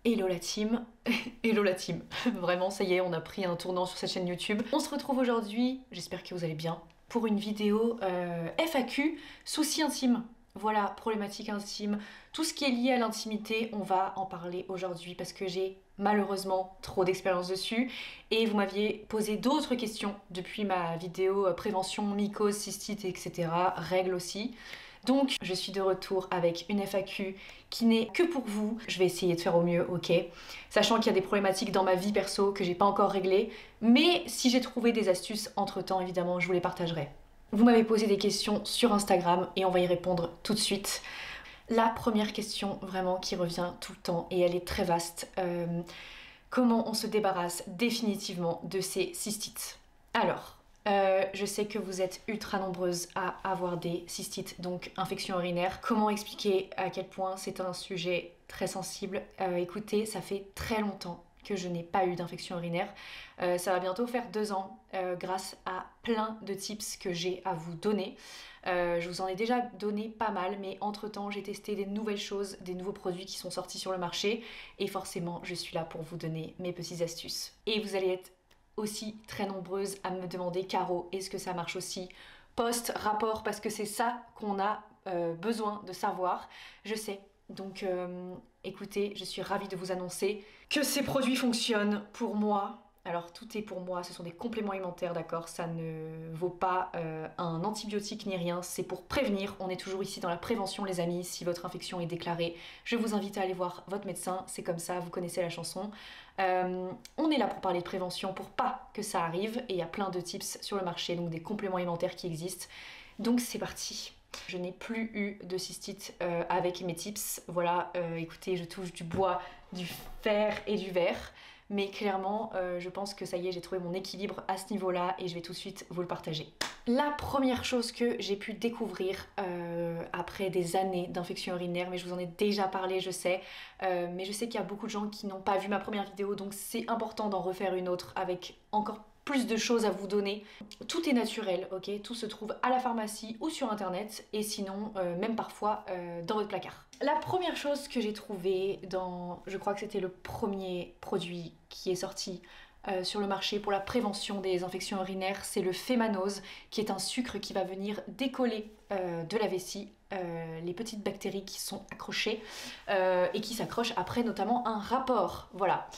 Hello la team, hello la team. Vraiment, ça y est, on a pris un tournant sur cette chaîne YouTube. On se retrouve aujourd'hui, j'espère que vous allez bien, pour une vidéo FAQ, soucis intimes. Voilà, problématiques intimes, tout ce qui est lié à l'intimité, on va en parler aujourd'hui parce que j'ai malheureusement trop d'expérience dessus et vous m'aviez posé d'autres questions depuis ma vidéo prévention, mycose, cystite, etc. Règles aussi. Donc je suis de retour avec une FAQ qui n'est que pour vous. Je vais essayer de faire au mieux, ok. Sachant qu'il y a des problématiques dans ma vie perso que j'ai pas encore réglées, mais si j'ai trouvé des astuces entre temps, évidemment, je vous les partagerai. Vous m'avez posé des questions sur Instagram et on va y répondre tout de suite. La première question vraiment qui revient tout le temps et elle est très vaste. Comment on se débarrasse définitivement de ces cystites? Alors, je sais que vous êtes ultra nombreuses à avoir des cystites, donc infection urinaire. Comment expliquer à quel point c'est un sujet très sensible? Écoutez, ça fait très longtemps que je n'ai pas eu d'infection urinaire. Ça va bientôt faire 2 ans grâce à plein de tips que j'ai à vous donner. Je vous en ai déjà donné pas mal, mais entre-temps, j'ai testé des nouvelles choses, des nouveaux produits qui sont sortis sur le marché et forcément, je suis là pour vous donner mes petites astuces. Et vous allez être aussi très nombreuses à me demander Caro, est-ce que ça marche aussi post-rapport, parce que c'est ça qu'on a besoin de savoir. Je sais. Donc écoutez, je suis ravie de vous annoncer que ces produits fonctionnent pour moi. Alors tout est pour moi, ce sont des compléments alimentaires, d'accord? Ça ne vaut pas un antibiotique ni rien, c'est pour prévenir. On est toujours ici dans la prévention les amis, si votre infection est déclarée, je vous invite à aller voir votre médecin, c'est comme ça, vous connaissez la chanson. On est là pour parler de prévention, pour pas que ça arrive, et il y a plein de tips sur le marché, donc des compléments alimentaires qui existent. Donc c'est parti. Je n'ai plus eu de cystite avec mes tips. Voilà, écoutez, je touche du bois, du fer et du verre. Mais clairement, je pense que ça y est, j'ai trouvé mon équilibre à ce niveau-là et je vais tout de suite vous le partager. La première chose que j'ai pu découvrir après des années d'infection urinaire, mais je vous en ai déjà parlé, je sais, mais je sais qu'il y a beaucoup de gens qui n'ont pas vu ma première vidéo, donc c'est important d'en refaire une autre avec encore plus de choses à vous donner. Tout est naturel, ok? Tout se trouve à la pharmacie ou sur internet et sinon même parfois dans votre placard. La première chose que j'ai trouvée dans, je crois que c'était le premier produit qui est sorti sur le marché pour la prévention des infections urinaires, c'est le fémanose, qui est un sucre qui va venir décoller de la vessie les petites bactéries qui sont accrochées et qui s'accrochent après notamment un rapport. Voilà.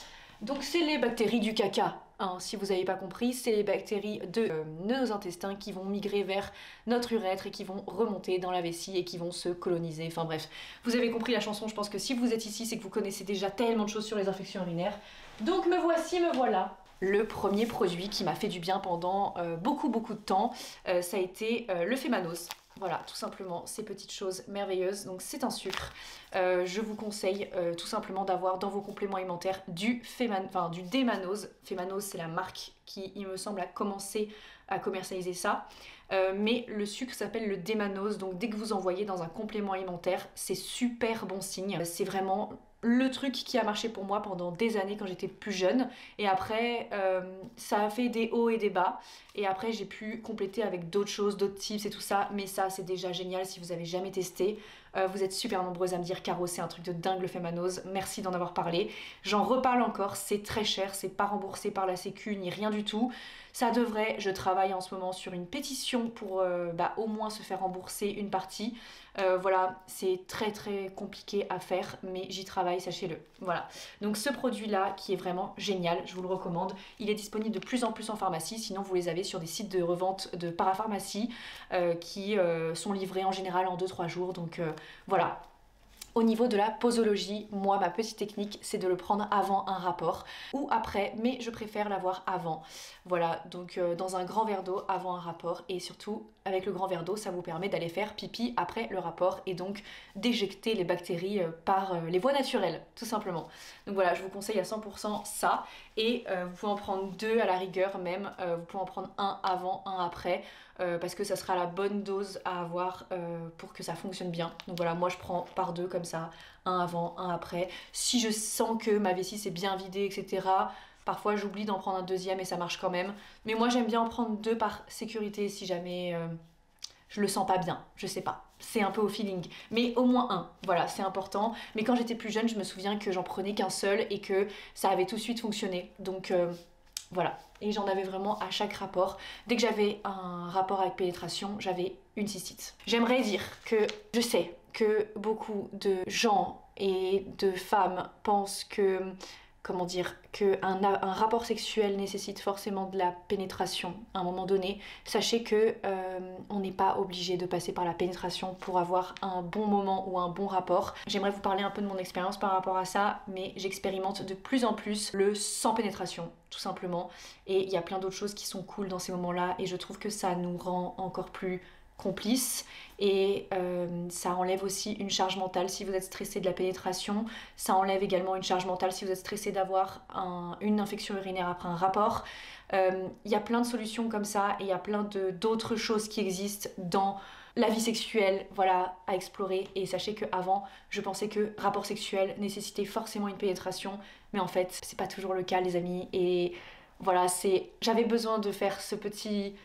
Donc c'est les bactéries du caca, hein, si vous n'avez pas compris, c'est les bactéries de nos intestins qui vont migrer vers notre urètre et qui vont remonter dans la vessie et qui vont se coloniser, enfin bref. Vous avez compris la chanson, je pense que si vous êtes ici, c'est que vous connaissez déjà tellement de choses sur les infections urinaires. Donc me voici, me voilà. Le premier produit qui m'a fait du bien pendant beaucoup de temps, ça a été le fémanose. Voilà, tout simplement, ces petites choses merveilleuses. Donc c'est un sucre. Je vous conseille tout simplement d'avoir dans vos compléments alimentaires du Démanose. Fémanose, c'est la marque qui, il me semble, a commencé à commercialiser ça. Mais le sucre s'appelle le Démanose. Donc dès que vous en voyez dans un complément alimentaire, c'est super bon signe. C'est vraiment le truc qui a marché pour moi pendant des années quand j'étais plus jeune. Et après, ça a fait des hauts et des bas. Et après, j'ai pu compléter avec d'autres choses, d'autres tips et tout ça. Mais ça, c'est déjà génial si vous avez jamais testé. Vous êtes super nombreuses à me dire Caro, c'est un truc de dingue le fémanose. Merci d'en avoir parlé. J'en reparle encore, c'est très cher, c'est pas remboursé par la sécu ni rien du tout. Ça devrait, je travaille en ce moment sur une pétition pour au moins se faire rembourser une partie. Voilà, c'est très compliqué à faire, mais j'y travaille, sachez-le. Voilà, donc ce produit-là qui est vraiment génial, je vous le recommande. Il est disponible de plus en plus en pharmacie, sinon vous les avez sur des sites de revente de parapharmacie qui sont livrés en général en 2-3 jours. Donc voilà. Au niveau de la posologie, moi ma petite technique c'est de le prendre avant un rapport ou après, mais je préfère l'avoir avant. Voilà, donc dans un grand verre d'eau avant un rapport et surtout avec le grand verre d'eau ça vous permet d'aller faire pipi après le rapport et donc d'éjecter les bactéries par les voies naturelles tout simplement. Donc voilà, je vous conseille à 100% ça et vous pouvez en prendre 2 à la rigueur même, vous pouvez en prendre un avant, un après parce que ça sera la bonne dose à avoir pour que ça fonctionne bien. Donc voilà, moi je prends par 2 comme ça, un avant, un après. Si je sens que ma vessie s'est bien vidée, etc., parfois j'oublie d'en prendre un deuxième et ça marche quand même. Mais moi j'aime bien en prendre 2 par sécurité si jamais je le sens pas bien, je sais pas. C'est un peu au feeling, mais au moins un, voilà, c'est important. Mais quand j'étais plus jeune, je me souviens que j'en prenais qu'un seul et que ça avait tout de suite fonctionné. Donc voilà, et j'en avais vraiment à chaque rapport. Dès que j'avais un rapport avec pénétration, j'avais une cystite. J'aimerais dire que je sais que beaucoup de gens et de femmes pensent que, comment dire, qu'un rapport sexuel nécessite forcément de la pénétration à un moment donné. Sachez que on n'est pas obligé de passer par la pénétration pour avoir un bon moment ou un bon rapport. J'aimerais vous parler un peu de mon expérience par rapport à ça, mais j'expérimente de plus en plus le sans pénétration, tout simplement. Et il y a plein d'autres choses qui sont cool dans ces moments-là, et je trouve que ça nous rend encore plus complices, et ça enlève aussi une charge mentale si vous êtes stressé de la pénétration. Ça enlève également une charge mentale si vous êtes stressé d'avoir une infection urinaire après un rapport. Il y a plein de solutions comme ça, et il y a plein d'autres choses qui existent dans la vie sexuelle, voilà, à explorer. Et sachez qu'avant, je pensais que rapport sexuel nécessitait forcément une pénétration, mais en fait, c'est pas toujours le cas, les amis. Et voilà, j'avais besoin de faire ce petit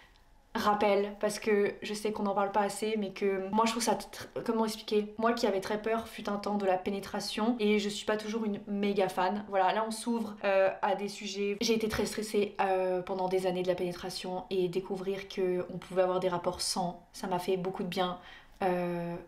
rappel, parce que je sais qu'on n'en parle pas assez, mais que moi je trouve ça, comment expliquer, moi qui avais très peur fut un temps de la pénétration, et je suis pas toujours une méga fan. Voilà, là on s'ouvre à des sujets. J'ai été très stressée pendant des années de la pénétration, et découvrir que on pouvait avoir des rapports sans, ça m'a fait beaucoup de bien.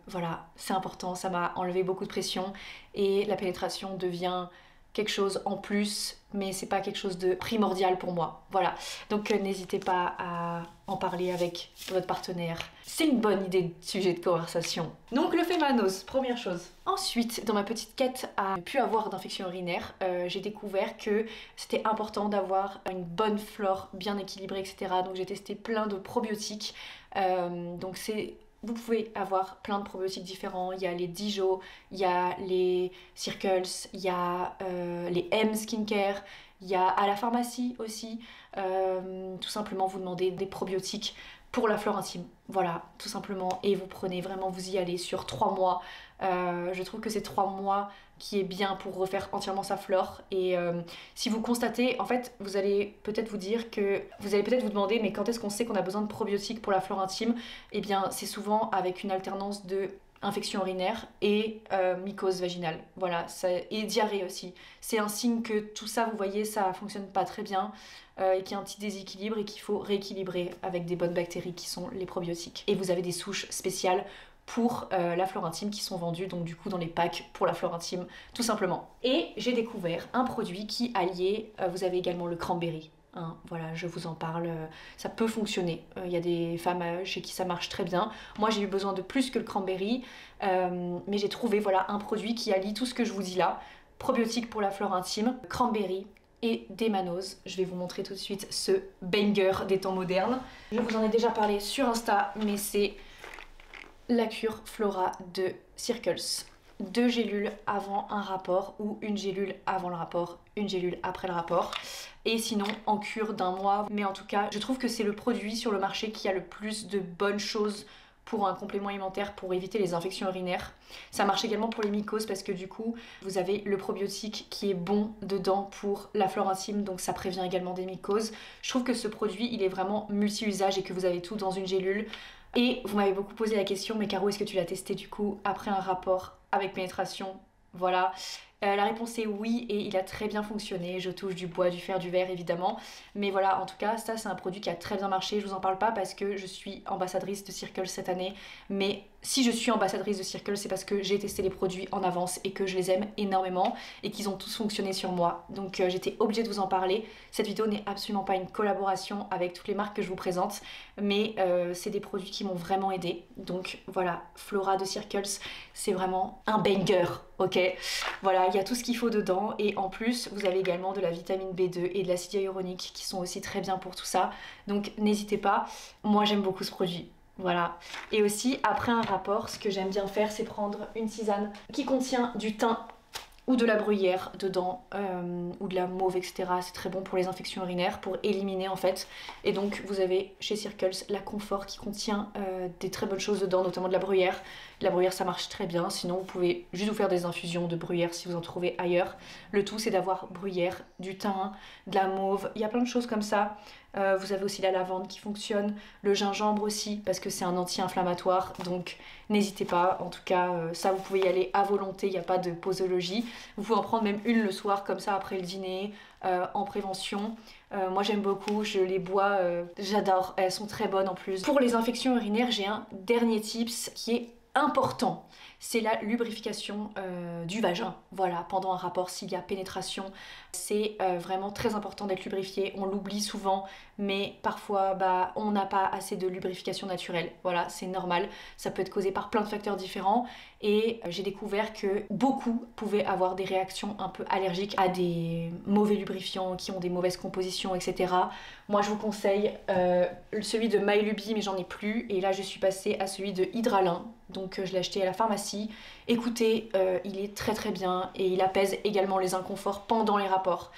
Voilà, c'est important, ça m'a enlevé beaucoup de pression, et la pénétration devient quelque chose en plus, mais c'est pas quelque chose de primordial pour moi. Voilà, donc n'hésitez pas à en parler avec votre partenaire. C'est une bonne idée de sujet de conversation. Donc le fémanos, première chose. Ensuite, dans ma petite quête à ne plus avoir d'infection urinaire, j'ai découvert que c'était important d'avoir une bonne flore bien équilibrée, etc. Donc j'ai testé plein de probiotiques. Donc vous pouvez avoir plein de probiotiques différents. Il y a les Dijo, il y a les Circles, il y a les M Skincare, il y a à la pharmacie aussi. Tout simplement, vous demandez des probiotiques pour la flore intime. Voilà, tout simplement. Et vous prenez vraiment, vous y allez sur 3 mois. Je trouve que c'est 3 mois qui est bien pour refaire entièrement sa flore. Et si vous constatez, en fait, vous allez peut-être vous dire que vous allez peut-être vous demander, mais quand est-ce qu'on sait qu'on a besoin de probiotiques pour la flore intime? Eh bien, c'est souvent avec une alternance de infection urinaire et mycose vaginale. Voilà, et diarrhée aussi. C'est un signe que tout ça, vous voyez, ça fonctionne pas très bien, et qu'il y a un petit déséquilibre et qu'il faut rééquilibrer avec des bonnes bactéries qui sont les probiotiques. Et vous avez des souches spéciales pour la flore intime qui sont vendues donc du coup dans les packs pour la flore intime, tout simplement. Et j'ai découvert un produit qui alliait, vous avez également le cranberry. Hein, voilà, je vous en parle, ça peut fonctionner. Il y a des femmes chez qui ça marche très bien. Moi, j'ai eu besoin de plus que le cranberry, mais j'ai trouvé voilà un produit qui allie tout ce que je vous dis là. Probiotique pour la flore intime, cranberry et des manoses. Je vais vous montrer tout de suite ce banger des temps modernes. Je vous en ai déjà parlé sur Insta, mais c'est la cure Flora de Circles. 2 gélules avant un rapport, ou une gélule avant le rapport, une gélule après le rapport, et sinon en cure d'1 mois. Mais en tout cas, je trouve que c'est le produit sur le marché qui a le plus de bonnes choses pour un complément alimentaire pour éviter les infections urinaires. Ça marche également pour les mycoses, parce que du coup vous avez le probiotique qui est bon dedans pour la flore intime, donc ça prévient également des mycoses. Je trouve que ce produit il est vraiment multi-usage et que vous avez tout dans une gélule. Et vous m'avez beaucoup posé la question, mais Caro, est-ce que tu l'as testé du coup après un rapport avec pénétration? Voilà. La réponse est oui, et il a très bien fonctionné. Je touche du bois, du fer, du verre évidemment. Mais voilà, en tout cas, ça c'est un produit qui a très bien marché. Je vous en parle pas parce que je suis ambassadrice de Circle cette année. Mais si je suis ambassadrice de Circle, c'est parce que j'ai testé les produits en avance et que je les aime énormément et qu'ils ont tous fonctionné sur moi. Donc j'étais obligée de vous en parler. Cette vidéo n'est absolument pas une collaboration avec toutes les marques que je vous présente, mais c'est des produits qui m'ont vraiment aidée. Donc voilà, Flora de Circles, c'est vraiment un banger, ok? Voilà, il y a tout ce qu'il faut dedans, et en plus vous avez également de la vitamine B2 et de l'acide hyaluronique qui sont aussi très bien pour tout ça. Donc n'hésitez pas, moi j'aime beaucoup ce produit. Voilà. Et aussi, après un rapport, ce que j'aime bien faire, c'est prendre une tisane qui contient du thym ou de la bruyère dedans, ou de la mauve, etc. C'est très bon pour les infections urinaires, pour éliminer en fait. Et donc vous avez chez Circles la Confort qui contient des très bonnes choses dedans, notamment de la bruyère. La bruyère ça marche très bien, sinon vous pouvez juste vous faire des infusions de bruyère si vous en trouvez ailleurs. Le tout c'est d'avoir bruyère, du thym, de la mauve, il y a plein de choses comme ça. Vous avez aussi la lavande qui fonctionne, le gingembre aussi parce que c'est un anti-inflammatoire, donc n'hésitez pas. En tout cas, ça vous pouvez y aller à volonté, il n'y a pas de posologie. Vous pouvez en prendre même une le soir comme ça après le dîner, en prévention. Moi j'aime beaucoup, je les bois, j'adore, elles sont très bonnes en plus. Pour les infections urinaires, j'ai un dernier tips qui est important, c'est la lubrification du vagin. Voilà, pendant un rapport, s'il y a pénétration, c'est vraiment très important d'être lubrifié. On l'oublie souvent, mais parfois on n'a pas assez de lubrification naturelle. Voilà, c'est normal, ça peut être causé par plein de facteurs différents et j'ai découvert que beaucoup pouvaient avoir des réactions un peu allergiques à des mauvais lubrifiants qui ont des mauvaises compositions, etc. Moi je vous conseille celui de MyLuby, mais j'en ai plus, et là je suis passée à celui de Hydralin, donc je l'ai acheté à la pharmacie. Écoutez, il est très très bien et il apaise également les inconforts pendant les rapports.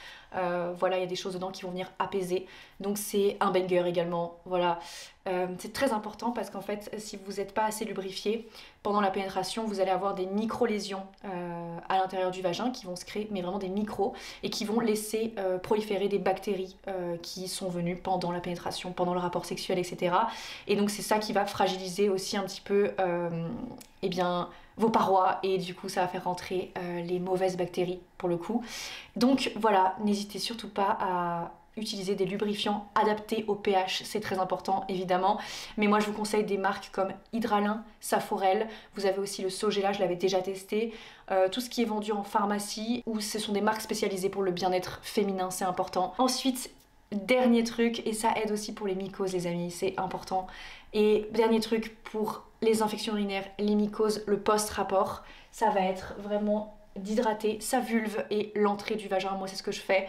Voilà, il y a des choses dedans qui vont venir apaiser, donc c'est un banger également. Voilà, c'est très important parce qu'en fait si vous n'êtes pas assez lubrifié pendant la pénétration, vous allez avoir des micro-lésions à l'intérieur du vagin qui vont se créer, mais vraiment des micros, et qui vont laisser proliférer des bactéries qui sont venues pendant la pénétration, pendant le rapport sexuel, etc. Et donc c'est ça qui va fragiliser aussi un petit peu eh bien, vos parois, et du coup ça va faire rentrer les mauvaises bactéries pour le coup. Donc voilà, n'hésitez surtout pas à utiliser des lubrifiants adaptés au pH, c'est très important évidemment, mais moi je vous conseille des marques comme Hydralin, Saforel, vous avez aussi le Sogela, je l'avais déjà testé, tout ce qui est vendu en pharmacie, ou ce sont des marques spécialisées pour le bien-être féminin, c'est important. Ensuite, dernier truc, et ça aide aussi pour les mycoses les amis, c'est important, et dernier truc pour les infections urinaires, les mycoses, le post-rapport, ça va être vraiment d'hydrater sa vulve et l'entrée du vagin. Moi c'est ce que je fais,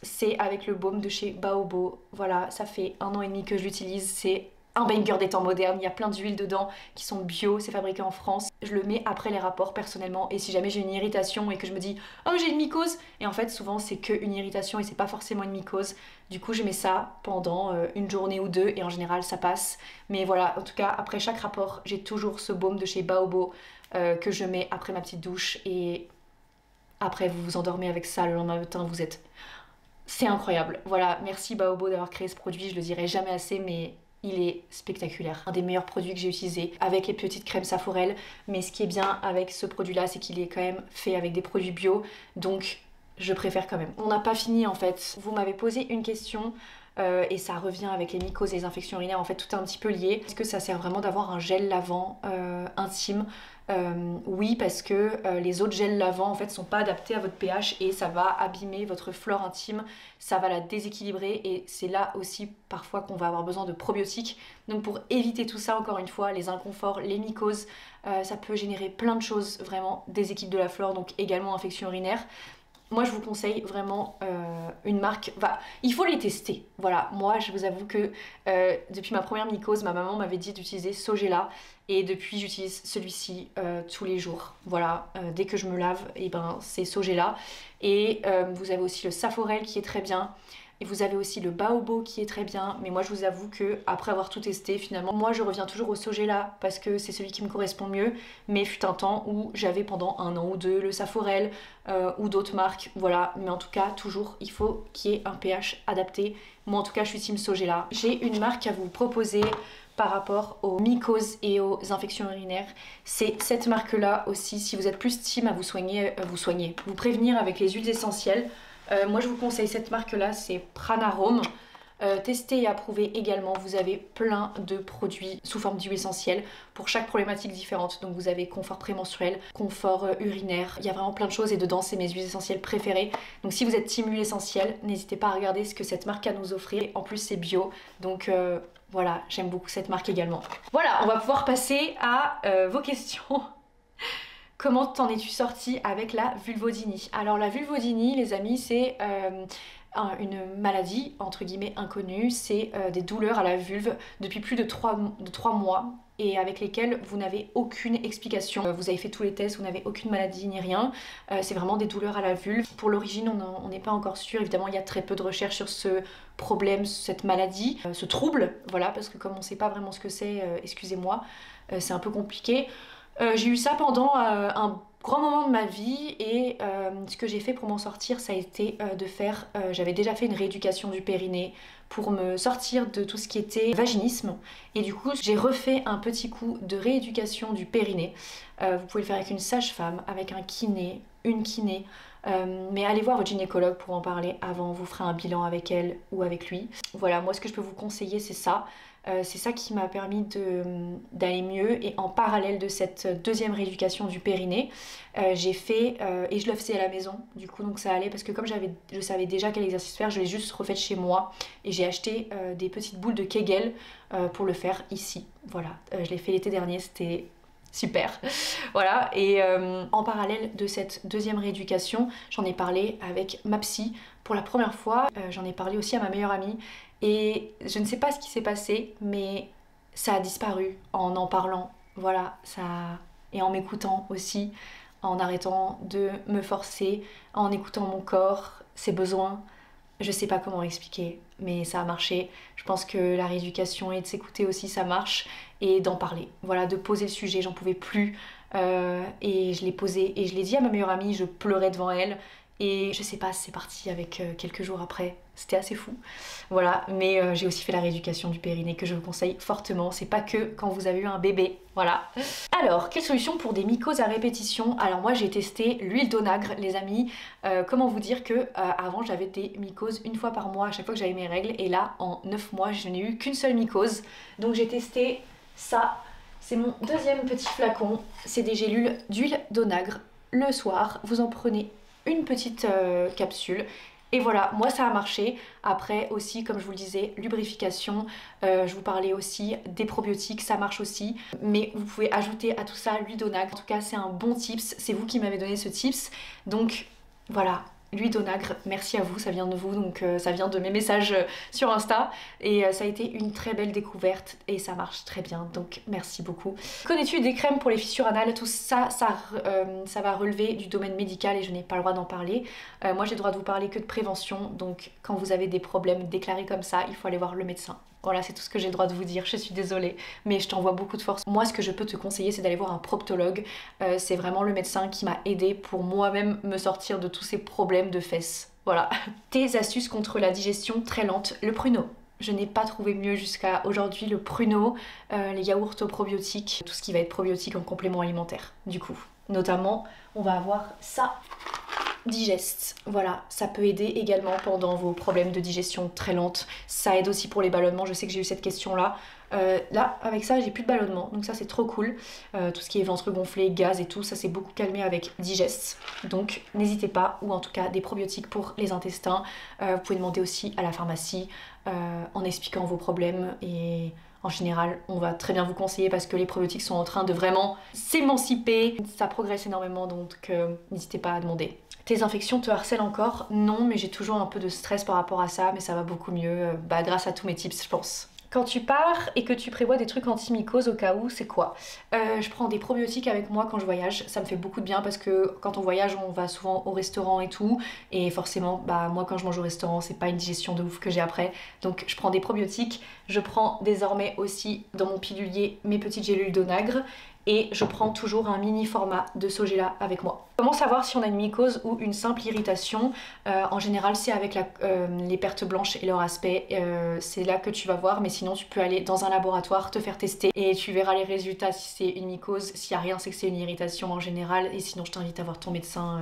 c'est avec le baume de chez Baobo. Voilà, ça fait 1 an et demi que je l'utilise, c'est un banger des temps modernes, il y a plein d'huiles dedans qui sont bio, c'est fabriqué en France. Je le mets après les rapports personnellement, et si jamais j'ai une irritation et que je me dis oh j'ai une mycose, et en fait souvent c'est qu'une irritation et c'est pas forcément une mycose, du coup je mets ça pendant une journée ou deux et en général ça passe. Mais voilà, en tout cas après chaque rapport j'ai toujours ce baume de chez Baobo que je mets après ma petite douche, et après vous vous endormez avec ça le lendemain matin, vous êtes... C'est incroyable. Voilà, merci Baobo d'avoir créé ce produit, je le dirai jamais assez, mais il est spectaculaire. Un des meilleurs produits que j'ai utilisé avec les petites crèmes Saforel. Mais ce qui est bien avec ce produit-là, c'est qu'il est quand même fait avec des produits bio. Donc, je préfère quand même. On n'a pas fini en fait. Vous m'avez posé une question et ça revient avec les mycoses et les infections urinaires. En fait, tout est un petit peu lié. Est-ce que ça sert vraiment d'avoir un gel lavant intime? Oui, parce que les autres gels lavants en fait sont pas adaptés à votre pH et ça va abîmer votre flore intime, ça va la déséquilibrer, et c'est là aussi parfois qu'on va avoir besoin de probiotiques. Donc pour éviter tout ça, encore une fois, les inconforts, les mycoses, ça peut générer plein de choses, vraiment déséquilibre de la flore, donc également infection urinaire. Moi je vous conseille vraiment une marque, il faut les tester. Voilà, moi je vous avoue que depuis ma première mycose, ma maman m'avait dit d'utiliser Sogela, et depuis j'utilise celui-ci tous les jours. Voilà, dès que je me lave, et ben c'est Sogela. Et vous avez aussi le Saforel qui est très bien. Et vous avez aussi le Baobo qui est très bien, mais moi je vous avoue que après avoir tout testé, finalement, moi je reviens toujours au Sogela parce que c'est celui qui me correspond mieux. Mais fut un temps où j'avais pendant 1 an ou 2 le Saforel ou d'autres marques, voilà. Mais en tout cas, toujours, il faut qu'il y ait un pH adapté. Moi en tout cas, je suis team Sogela. J'ai une marque à vous proposer par rapport aux mycoses et aux infections urinaires. C'est cette marque-là aussi, si vous êtes plus team à vous prévenir avec les huiles essentielles. Moi je vous conseille cette marque là, c'est Pranarome, testé et approuvé également. Vous avez plein de produits sous forme d'huile essentielle pour chaque problématique différente. Donc vous avez confort prémenstruel, confort urinaire, il y a vraiment plein de choses, et dedans c'est mes huiles essentielles préférées. Donc si vous êtes team huile essentielle, n'hésitez pas à regarder ce que cette marque a à nous offrir. En plus c'est bio, donc voilà, j'aime beaucoup cette marque également. Voilà, on va pouvoir passer à vos questions. Comment t'en es-tu sortie avec la vulvodynie? Alors la vulvodynie, les amis, c'est une maladie entre guillemets inconnue. C'est des douleurs à la vulve depuis plus de 3 mois, et avec lesquelles vous n'avez aucune explication. Vous avez fait tous les tests, vous n'avez aucune maladie ni rien. C'est vraiment des douleurs à la vulve. Pour l'origine, on n'est pas encore sûr. Évidemment, il y a très peu de recherches sur ce problème, cette maladie, ce trouble. Voilà, parce que comme on ne sait pas vraiment ce que c'est, excusez-moi, c'est un peu compliqué. J'ai eu ça pendant Grand moment de ma vie et ce que j'ai fait pour m'en sortir, ça a été de faire, j'avais déjà fait une rééducation du périnée pour me sortir de tout ce qui était vaginisme et du coup j'ai refait un petit coup de rééducation du périnée. Vous pouvez le faire avec une sage-femme, avec un kiné, une kiné, mais allez voir votre gynécologue pour en parler avant, vous ferez un bilan avec elle ou avec lui. Voilà, moi ce que je peux vous conseiller c'est ça. C'est ça qui m'a permis d'aller mieux et en parallèle de cette deuxième rééducation du périnée, j'ai fait, et je le faisais à la maison du coup donc ça allait parce que comme je savais déjà quel exercice faire, je l'ai juste refait chez moi et j'ai acheté des petites boules de Kegel pour le faire ici. Voilà, je l'ai fait l'été dernier, c'était super. Voilà, et en parallèle de cette deuxième rééducation, j'en ai parlé avec ma psy pour la première fois, j'en ai parlé aussi à ma meilleure amie. Et je ne sais pas ce qui s'est passé, mais ça a disparu en parlant. Voilà, ça. Et en m'écoutant aussi, en arrêtant de me forcer, en écoutant mon corps, ses besoins. Je sais pas comment expliquer, mais ça a marché. Je pense que la rééducation et de s'écouter aussi, ça marche. Et d'en parler. Voilà, de poser le sujet, j'en pouvais plus. Et je l'ai posé et je l'ai dit à ma meilleure amie, je pleurais devant elle. Et je sais pas, c'est parti avec quelques jours après. C'était assez fou. Voilà, mais j'ai aussi fait la rééducation du périnée que je vous conseille fortement. C'est pas que quand vous avez eu un bébé. Voilà. Alors, quelle solution pour des mycoses à répétition? Alors moi j'ai testé l'huile d'onagre, les amis. Comment vous dire que avant j'avais des mycoses une fois par mois à chaque fois que j'avais mes règles. Et là, en 9 mois, je n'ai eu qu'une seule mycose. Donc j'ai testé ça. C'est mon deuxième petit flacon. C'est des gélules d'huile d'onagre. Le soir, vous en prenez une petite capsule et voilà, moi ça a marché. Après aussi, comme je vous le disais, lubrification, je vous parlais aussi des probiotiques, ça marche aussi, mais vous pouvez ajouter à tout ça l'huile d'onagre. En tout cas c'est un bon tips, c'est vous qui m'avez donné ce tips, donc voilà. L'huile d'onagre, merci à vous, ça vient de vous, donc ça vient de mes messages sur Insta et ça a été une très belle découverte et ça marche très bien, donc merci beaucoup. Connais-tu des crèmes pour les fissures anales? Tout ça, ça va relever du domaine médical et je n'ai pas le droit d'en parler. Moi j'ai le droit de vous parler que de prévention, donc quand vous avez des problèmes déclarés comme ça, il faut aller voir le médecin. Voilà, c'est tout ce que j'ai le droit de vous dire, je suis désolée, mais je t'envoie beaucoup de force. Moi, ce que je peux te conseiller, c'est d'aller voir un proctologue. C'est vraiment le médecin qui m'a aidée pour moi-même me sortir de tous ces problèmes de fesses. Voilà. Tes astuces contre la digestion très lente, le pruneau. Je n'ai pas trouvé mieux jusqu'à aujourd'hui, le pruneau, les yaourts aux probiotiques, tout ce qui va être probiotique en complément alimentaire, du coup. Notamment, on va avoir ça. Digeste, voilà, ça peut aider également pendant vos problèmes de digestion très lente. Ça aide aussi pour les ballonnements, je sais que j'ai eu cette question là. Là, avec ça, j'ai plus de ballonnement, donc ça c'est trop cool. Tout ce qui est ventre gonflé, gaz et tout, ça s'est beaucoup calmé avec Digest. Donc n'hésitez pas, ou en tout cas des probiotiques pour les intestins. Vous pouvez demander aussi à la pharmacie en expliquant vos problèmes et... En général, on va très bien vous conseiller parce que les probiotiques sont en train de vraiment s'émanciper. Ça progresse énormément, donc n'hésitez pas à demander. Tes infections te harcèlent encore? Non, mais j'ai toujours un peu de stress par rapport à ça, mais ça va beaucoup mieux grâce à tous mes tips, je pense. Quand tu pars et que tu prévois des trucs anti-mycose au cas où, c'est quoi? Je prends des probiotiques avec moi quand je voyage, ça me fait beaucoup de bien parce que quand on voyage, on va souvent au restaurant et tout, et forcément, moi quand je mange au restaurant, c'est pas une digestion de ouf que j'ai après, donc je prends des probiotiques, je prends désormais aussi dans mon pilulier mes petites gélules d'onagre, et je prends toujours un mini format de Sogela avec moi. Comment savoir si on a une mycose ou une simple irritation? En général, c'est avec les pertes blanches et leur aspect. C'est là que tu vas voir, mais sinon tu peux aller dans un laboratoire, te faire tester et tu verras les résultats si c'est une mycose. S'il n'y a rien, c'est que c'est une irritation en général. Et sinon, je t'invite à voir ton médecin,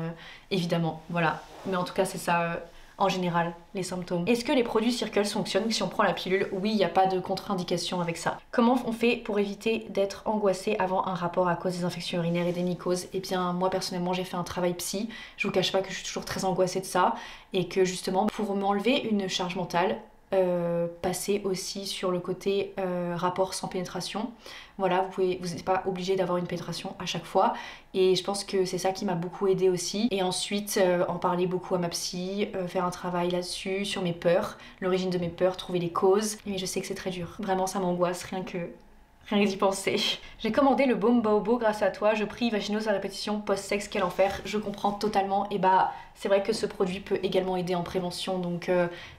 évidemment. Voilà. Mais en tout cas, c'est ça... en général, les symptômes. Est-ce que les produits Circle fonctionnent si on prend la pilule? Oui, il n'y a pas de contre-indication avec ça. Comment on fait pour éviter d'être angoissé avant un rapport à cause des infections urinaires et des mycoses? Eh bien, moi personnellement, j'ai fait un travail psy. Je vous cache pas que je suis toujours très angoissée de ça et que justement, pour m'enlever une charge mentale, passer aussi sur le côté rapport sans pénétration. Voilà, vous n'êtes pas obligé d'avoir une pénétration à chaque fois et je pense que c'est ça qui m'a beaucoup aidée aussi. Et ensuite en parler beaucoup à ma psy, faire un travail là-dessus, sur mes peurs, l'origine de mes peurs, trouver les causes. Mais je sais que c'est très dur, vraiment ça m'angoisse rien que Rien que d'y penser. J'ai commandé le baume Baobo grâce à toi, je prie vagineuse à répétition post-sexe, quel enfer, je comprends totalement. Et bah c'est vrai que ce produit peut également aider en prévention, donc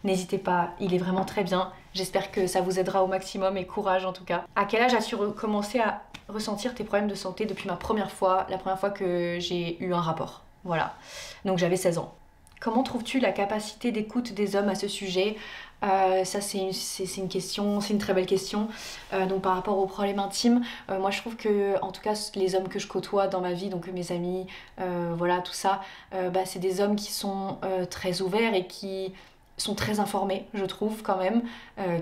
n'hésitez pas, il est vraiment très bien. J'espère que ça vous aidera au maximum et courage en tout cas. À quel âge as-tu commencé à ressentir tes problèmes de santé? Depuis ma première fois, la première fois que j'ai eu un rapport. Voilà, donc j'avais 16 ans. Comment trouves-tu la capacité d'écoute des hommes à ce sujet? Ça c'est une question, c'est une très belle question. Donc par rapport aux problèmes intimes, moi je trouve que en tout cas les hommes que je côtoie dans ma vie, donc mes amis, voilà tout ça, bah, c'est des hommes qui sont très ouverts et qui sont très informés, je trouve quand même,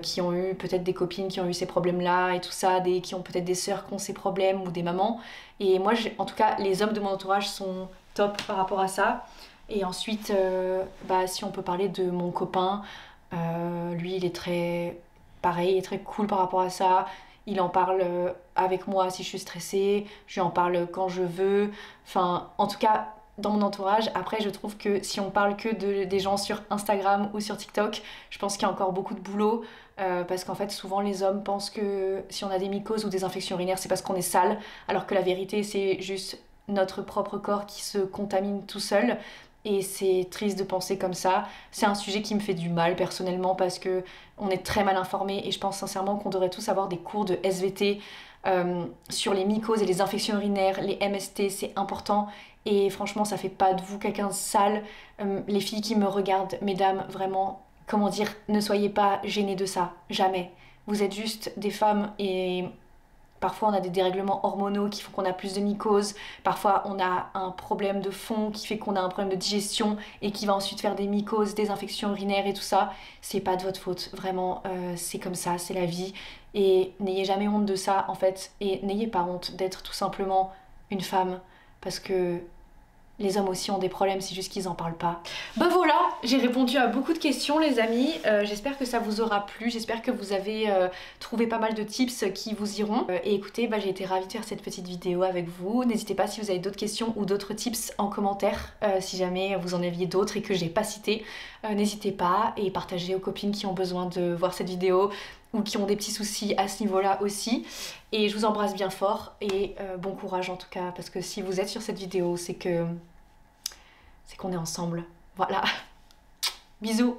qui ont eu peut-être des copines qui ont eu ces problèmes-là et tout ça, qui ont peut-être des sœurs qui ont ces problèmes ou des mamans. Et moi, en tout cas, les hommes de mon entourage sont top par rapport à ça. Et ensuite, bah, si on peut parler de mon copain, lui il est très pareil, il est très cool par rapport à ça. Il en parle avec moi si je suis stressée, je lui en parle quand je veux. Enfin, en tout cas, dans mon entourage. Après, je trouve que si on parle que des gens sur Instagram ou sur TikTok, je pense qu'il y a encore beaucoup de boulot. Parce qu'en fait, souvent les hommes pensent que si on a des mycoses ou des infections urinaires, c'est parce qu'on est sale, alors que la vérité, c'est juste notre propre corps qui se contamine tout seul. Et c'est triste de penser comme ça. C'est un sujet qui me fait du mal personnellement parce que on est très mal informé et je pense sincèrement qu'on devrait tous avoir des cours de SVT sur les mycoses et les infections urinaires, les MST, c'est important. Et franchement, ça fait pas de vous quelqu'un de sale. Les filles qui me regardent, mesdames, vraiment, comment dire, ne soyez pas gênées de ça, jamais. Vous êtes juste des femmes et parfois on a des dérèglements hormonaux qui font qu'on a plus de mycoses, parfois on a un problème de fond qui fait qu'on a un problème de digestion et qui va ensuite faire des mycoses, des infections urinaires et tout ça. C'est pas de votre faute, vraiment, c'est comme ça, c'est la vie. Et n'ayez jamais honte de ça en fait, et n'ayez pas honte d'être tout simplement une femme, parce que les hommes aussi ont des problèmes, c'est juste qu'ils en parlent pas. Ben voilà, j'ai répondu à beaucoup de questions les amis, j'espère que ça vous aura plu, j'espère que vous avez trouvé pas mal de tips qui vous iront. Et écoutez, j'ai été ravie de faire cette petite vidéo avec vous. N'hésitez pas si vous avez d'autres questions ou d'autres tips en commentaire, si jamais vous en aviez d'autres et que j'ai pas cité. N'hésitez pas et partagez aux copines qui ont besoin de voir cette vidéo ou qui ont des petits soucis à ce niveau-là aussi. Et je vous embrasse bien fort et bon courage en tout cas, parce que si vous êtes sur cette vidéo, c'est qu'on est ensemble. Voilà. Bisous.